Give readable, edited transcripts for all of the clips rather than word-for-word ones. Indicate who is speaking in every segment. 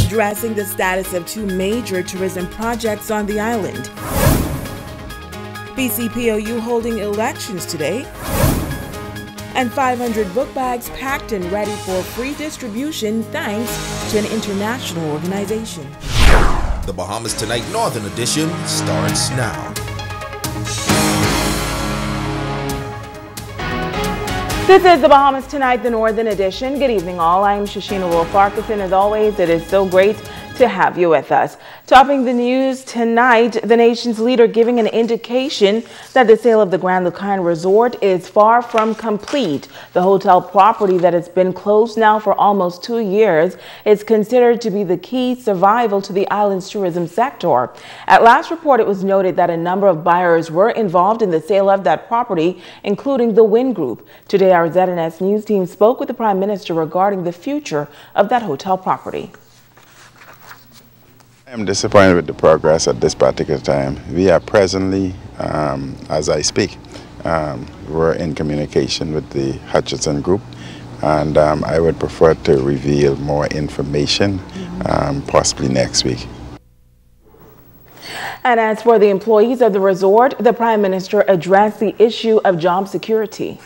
Speaker 1: addressing the status of two major tourism projects on the island. BCPOU holding elections today. And 500 book bags packed and ready for free distribution thanks to an international organization.
Speaker 2: The Bahamas Tonight Northern Edition starts now.
Speaker 1: This is the Bahamas Tonight, the Northern Edition. Good evening, all. I'm Shashina Wolf-Farquharson. As always, it is so great to have you with us. Topping the news tonight, the nation's leader giving an indication that the sale of the Grand Lucayan Resort is far from complete. The hotel property that has been closed now for almost 2 years is considered to be the key survival to the island's tourism sector. At last report, it was noted that a number of buyers were involved in the sale of that property, including the Wynn Group. Today, our ZNS News team spoke with the Prime Minister regarding the future of that hotel property.
Speaker 3: I am disappointed with the progress at this particular time. We are presently, as I speak, we're in communication with the Hutchinson Group, and I would prefer to reveal more information possibly next week.
Speaker 1: And as for the employees of the resort, the Prime Minister addressed the issue of job security.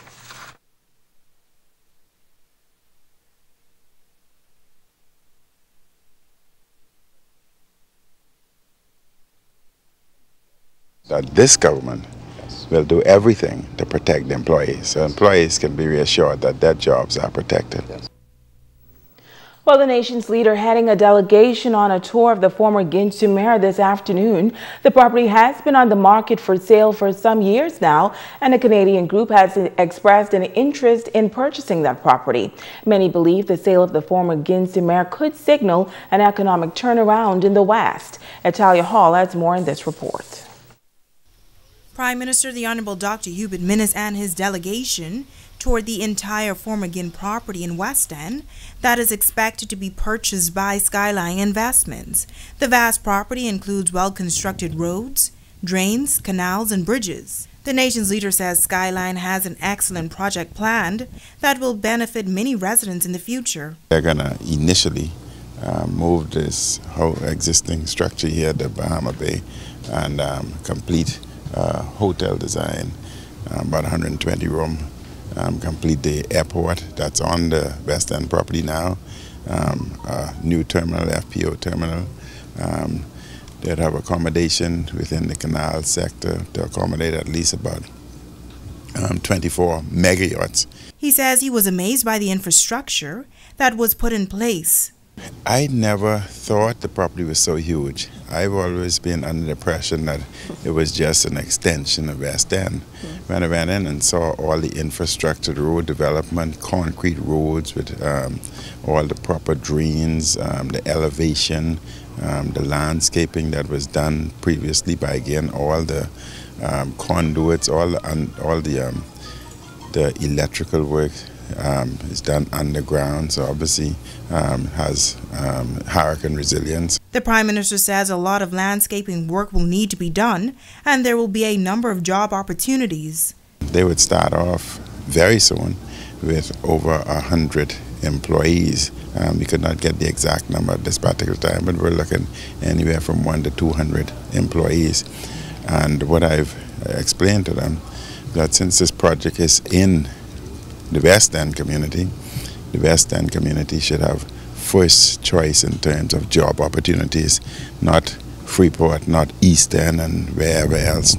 Speaker 3: That this government will do everything to protect the employees, so employees can be reassured that their jobs are protected.
Speaker 1: Well, the nation's leader heading a delegation on a tour of the former Ginsu Mayor this afternoon. The property has been on the market for sale for some years now, and a Canadian group has expressed an interest in purchasing that property. Many believe the sale of the former Ginsu Mayor could signal an economic turnaround in the West. Natalia Hall adds more in this report.
Speaker 4: Prime Minister the Honorable Dr. Hubert Minnis and his delegation toured the entire former Gin property in West End that is expected to be purchased by Skyline Investments. The vast property includes well-constructed roads, drains, canals, and bridges. The nation's leader says Skyline has an excellent project planned that will benefit many residents in the future.
Speaker 3: They're going to initially move this whole existing structure here at the Bahama Bay and complete hotel design, about 120 room, complete the airport that's on the West End property now, a new terminal, FPO terminal. They'd have accommodation within the canal sector to accommodate at least about 24 mega yachts.
Speaker 4: He says he was amazed by the infrastructure that was put in place.
Speaker 3: I never thought the property was so huge. I've always been under the impression that it was just an extension of West End. When I went in and saw all the infrastructure, the road development, concrete roads with all the proper drains, the elevation, the landscaping that was done previously by, again, all the conduits, all the electrical work is done underground, so obviously has hurricane resilience.
Speaker 4: The Prime Minister says a lot of landscaping work will need to be done, and there will be a number of job opportunities.
Speaker 3: They would start off very soon with over 100 employees. We could not get the exact number at this particular time, but we're looking anywhere from 100 to 200 employees. And what I've explained to them, that since this project is in the West End community, the West End community should have first choice in terms of job opportunities, not Freeport, not East End and wherever else.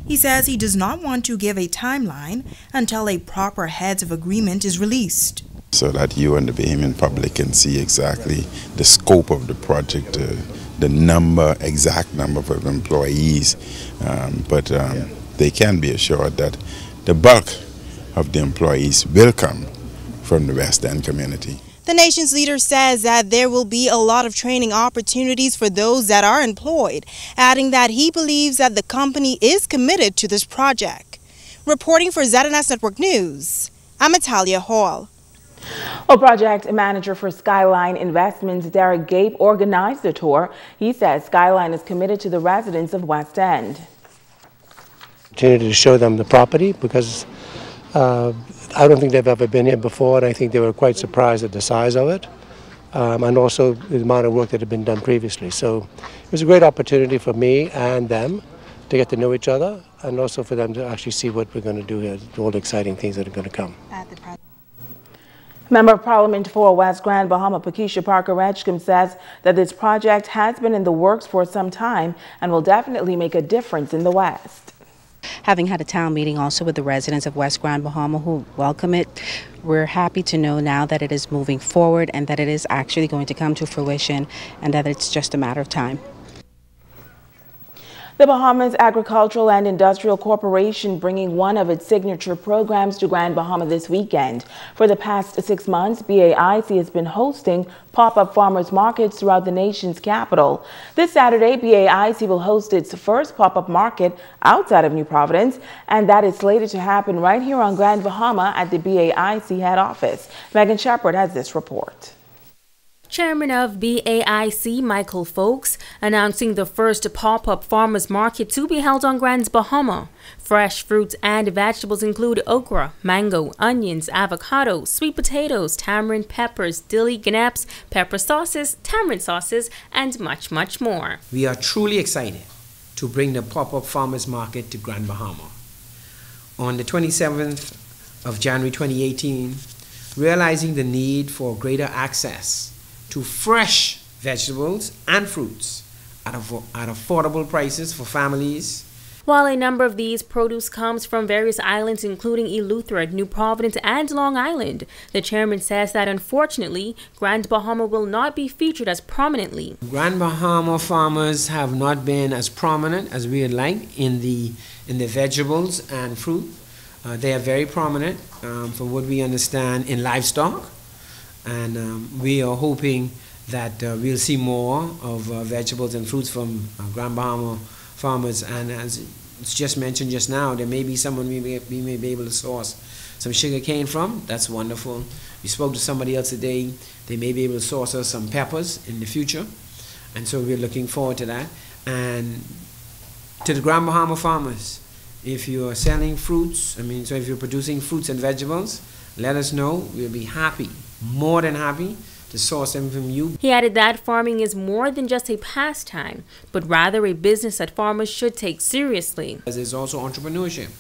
Speaker 4: He says he does not want to give a timeline until a proper heads of agreement is released.
Speaker 3: So that you and the Bahamian public can see exactly the scope of the project, the exact number of employees, but they can be assured that the bulk of the employees will come from the West End community.
Speaker 4: The nation's leader says that there will be a lot of training opportunities for those that are employed, adding that he believes that the company is committed to this project. Reporting for ZNS Network News, I'm Natalia Hall.
Speaker 1: Well, project manager for Skyline Investments, Derek Gape, organized the tour. He says Skyline is committed to the residents of West End.
Speaker 5: Opportunity to show them the property because I don't think they've ever been here before, and I think they were quite surprised at the size of it. and also the amount of work that had been done previously. So it was a great opportunity for me and them to get to know each other, and also for them to actually see what we're going to do here, all the exciting things that are going to come.
Speaker 1: Member of Parliament for West Grand Bahama, Pakeisha Parker-Edgecombe, says that this project has been in the works for some time and will definitely make a difference in the West.
Speaker 6: Having had a town meeting also with the residents of West Grand Bahama who welcome it, we're happy to know now that it is moving forward and that it is actually going to come to fruition and that it's just a matter of time.
Speaker 1: The Bahamas Agricultural and Industrial Corporation bringing one of its signature programs to Grand Bahama this weekend. For the past 6 months, BAIC has been hosting pop-up farmers markets throughout the nation's capital. This Saturday, BAIC will host its first pop-up market outside of New Providence, and that is slated to happen right here on Grand Bahama at the BAIC head office. Megan Shepard has this report.
Speaker 7: Chairman of BAIC, Michael Folks, announcing the first pop-up farmers market to be held on Grand Bahama. Fresh fruits and vegetables include okra, mango, onions, avocado, sweet potatoes, tamarind, peppers, dilly, ganaps, pepper sauces, tamarind sauces, and much, much more.
Speaker 8: We are truly excited to bring the pop-up farmers market to Grand Bahama. On the 27th of January 2018, realizing the need for greater access to fresh vegetables and fruits at affordable prices for families.
Speaker 7: While a number of these produce comes from various islands including Eleuthera, New Providence, and Long Island, the chairman says that unfortunately, Grand Bahama will not be featured as prominently.
Speaker 8: Grand Bahama farmers have not been as prominent as we would like in the vegetables and fruit. They are very prominent, from what we understand, in livestock. And we are hoping that we'll see more of vegetables and fruits from Grand Bahama farmers. And as it's just mentioned just now, there may be someone we may be able to source some sugar cane from. That's wonderful. We spoke to somebody else today. They may be able to source us some peppers in the future. And so we're looking forward to that. And to the Grand Bahama farmers, if you are selling fruits, so if you're producing fruits and vegetables, let us know. We'll be happy, more than happy, to source them from you.
Speaker 7: He added that farming is more than just a pastime, but rather a business that farmers should take seriously.
Speaker 8: There's also entrepreneurship,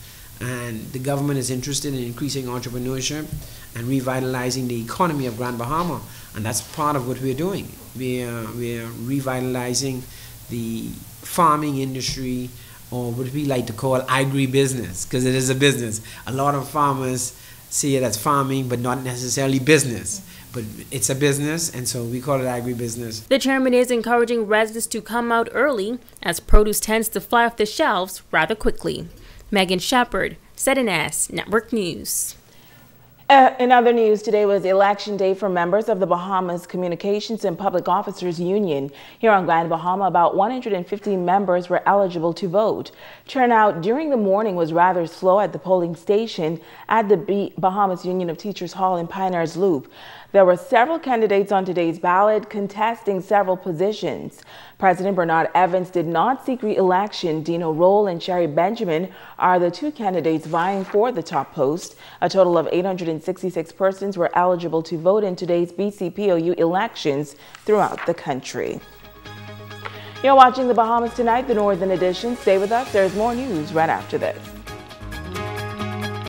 Speaker 8: and the government is interested in increasing entrepreneurship and revitalizing the economy of Grand Bahama, and that's part of what we're doing. We're revitalizing the farming industry, or what we like to call agribusiness, because it is a business. A lot of farmers see it as farming, but not necessarily business. But it's a business, and so we call it agribusiness.
Speaker 7: The chairman is encouraging residents to come out early, as produce tends to fly off the shelves rather quickly. Megan Shepard, ZNS Network News.
Speaker 1: In other news, today was election day for members of the Bahamas Communications and Public Officers Union. Here on Grand Bahama, about 150 members were eligible to vote. Turnout during the morning was rather slow at the polling station at the Bahamas Union of Teachers Hall in Pioneers Loop. There were several candidates on today's ballot contesting several positions. President Bernard Evans did not seek re-election. Dino Roll and Sherry Benjamin are the two candidates vying for the top post. A total of 866 persons were eligible to vote in today's BCPOU elections throughout the country. You're watching the Bahamas Tonight, the Northern Edition. Stay with us. There's more news right after this.